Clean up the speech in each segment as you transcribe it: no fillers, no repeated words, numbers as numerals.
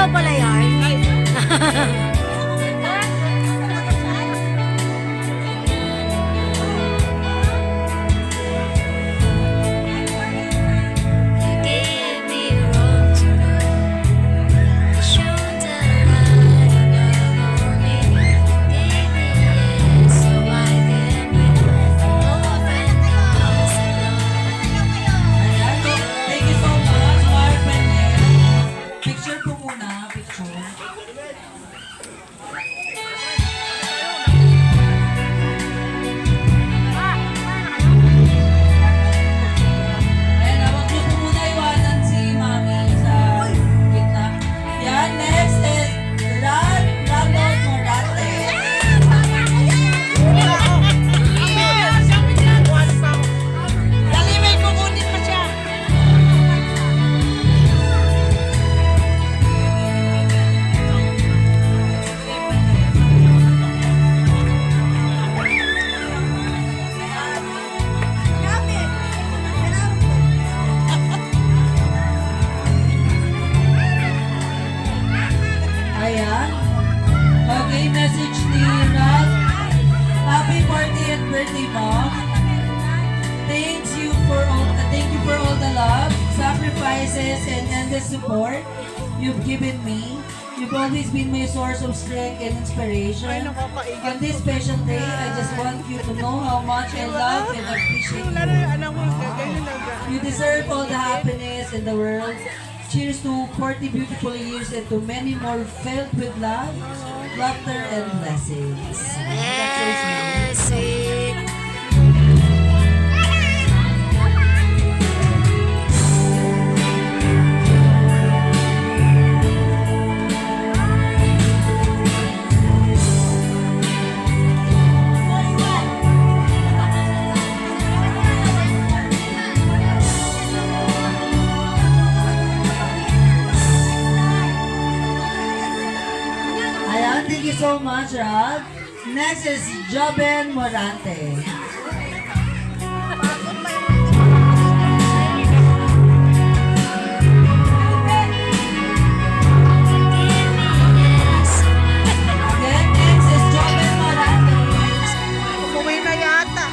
ikaw pala yan. Thank you so much, Mark Menez. Picture po muna, picture. Ayan, huwag niyo po muna iwanan si Mami sa gitna. Yan, next is Ronald Morate. Dali, may kukunin pa siya. Ayan. Okay, message ni Ralph. Happy 40th birthday, Mom. Thank you for all the love, sacrifices, and endless support you've given me. You've always been my source of strength and inspiration. On this special day, I just want you to know how much I love and appreciate you. You deserve all the happiness in the world. Cheers to 40 beautiful years and to many more filled with love, laughter, and blessings. That's so sweet. Sweet. Ayan, thank you so much, Rob. Next is Joben Morante. Then next is Joben Morante. Umuwi na yata.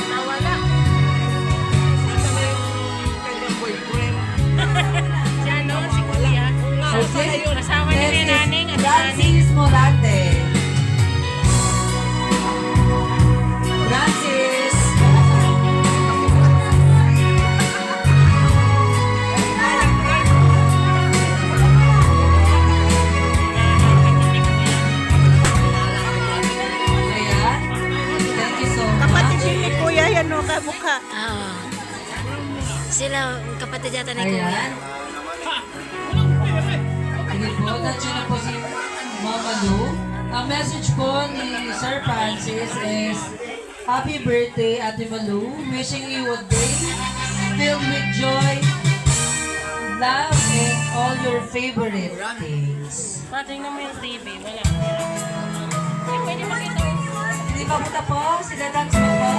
Nawala. Kasama yung kanyang boyfriend. Si ano, si Kuya. Okay. Kasama niya ni Next Naning. is Francis Morante. Francis. Ayan. Thank you so much. Kapatid din ni Kuya yan o, kamukha. Oo. Sila, kapatid yata ni Kuya. Ayan. Sige po, nandiyan na po si Mama Lu. Ang message po ni Sir Francis is, Happy birthday, Ate Malu. Wishing you a day filled with joy, love, and all your favorite things. Patingnan mo yung TV. Wala. Pwede makita. Hindi pa punta po? Sila dance mo po?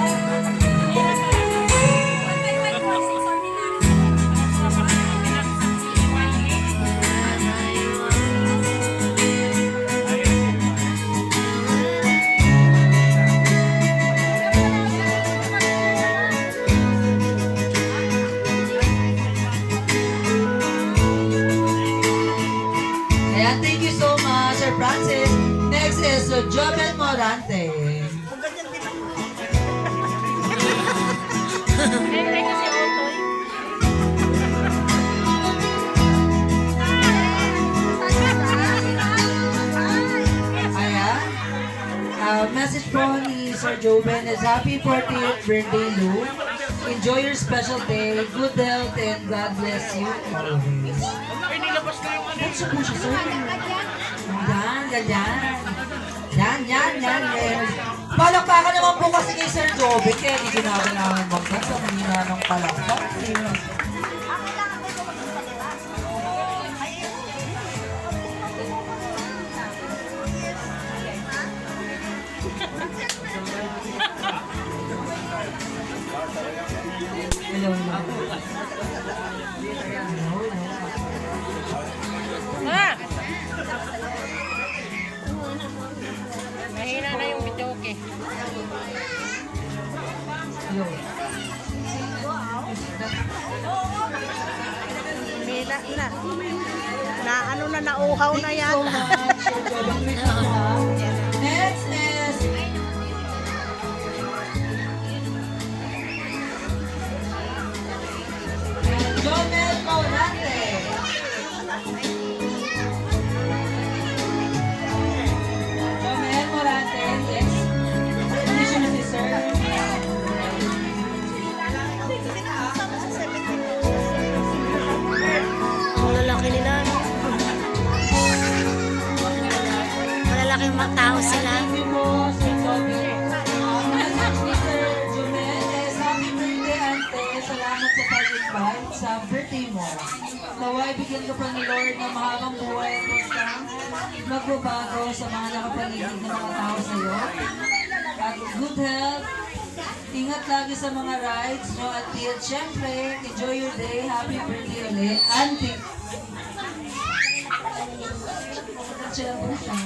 Ayan, thank you so much, Sir Francis. Next is Joben Morante. Kaya kasi Otoy. Ayan. Message po ni Sir Joben is Happy 40th birthday, Lou. Enjoy your special day. Good health and God bless you always. Bunso po siya, sir. Yan, ganyan. Yan. Palakpakan naman po kasi kay Sir Joben, kaya di ginagalangan magkat sa kanina ng palakpak. Hello. Ah! ano na, nauhaw na Thank you so yan. much for joining me. Next is Jomel Morante. Jomel Morante, yes. Hindi siya na si Sir. Ang lalaki nila, no? Malalaking mga tao sila. Thank you po, Sir Joby. Message ni Sir Jomel is, happy birthday, Ante. Salamat sa pag-invite sa birthday mo. Naway, bigyan ka pa ni Lord ng mahabang buhay at huwag kang magbabago sa mga nakapaligid ng mga tao sa iyo. At good health. Ingat lagi sa mga rides, no? At syempre, enjoy your day. Happy birthday ulit. Auntie. Sila po siya.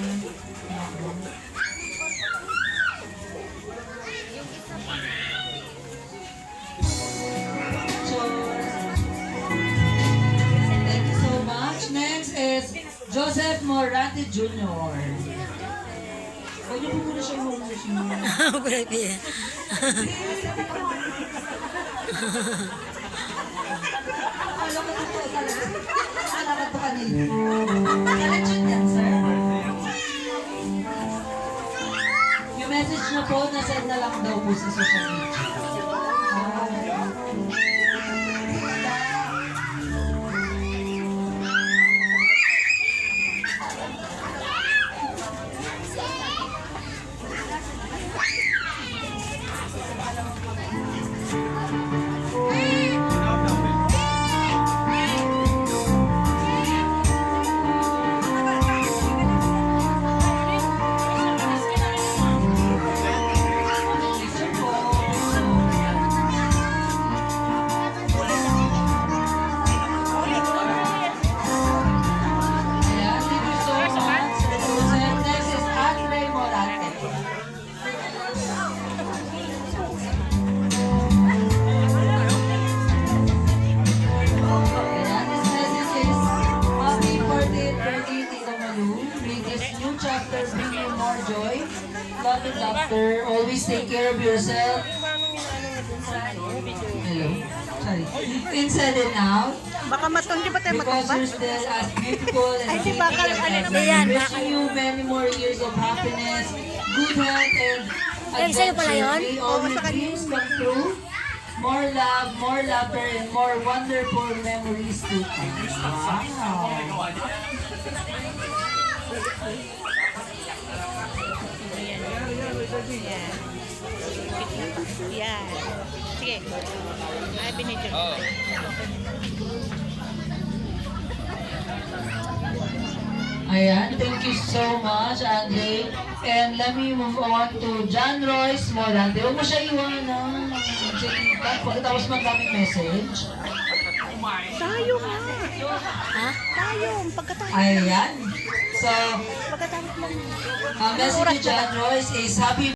Thank you so much. Next is Joseph Morante Jr. Huwag niyo po muna siya homeless mo. Alam ko ito talaga. Alam ko ito kanina. Election yan, sir. Yung message na po, nasend na lang daw po sa social media. Picture po. Ayan, thank you so much. Joseph. Next is Andre Morante. Ayan, this message is, happy 40th birthday, Tita Malu. May this new chapter bring you more joy, love and laughter. Always take care of yourself. Hello? Sorry. Inside and out. Baka di ba tayo Because matumba? you're still as beautiful and Ay, di pretty ba, as ano ever. naman yan? Wishing you many more years of happiness, good health, and Ay, sa'yo pala yun? May all Oo, your sa kanya. dreams come true. More love, more laughter, and more wonderful memories to come. Wow. Yan. Sige. Ay, binidyo. Ayan, thank you so much, Andre. And let me move on to John Royce Morante. Huwag mo siya iwanan. Sige, pagkatapos magdaming message. Tayo nga. Ha? Tayo. Pagkatapos. Ayan. So, Pagkatapos lang. ang message ni John Royce is happy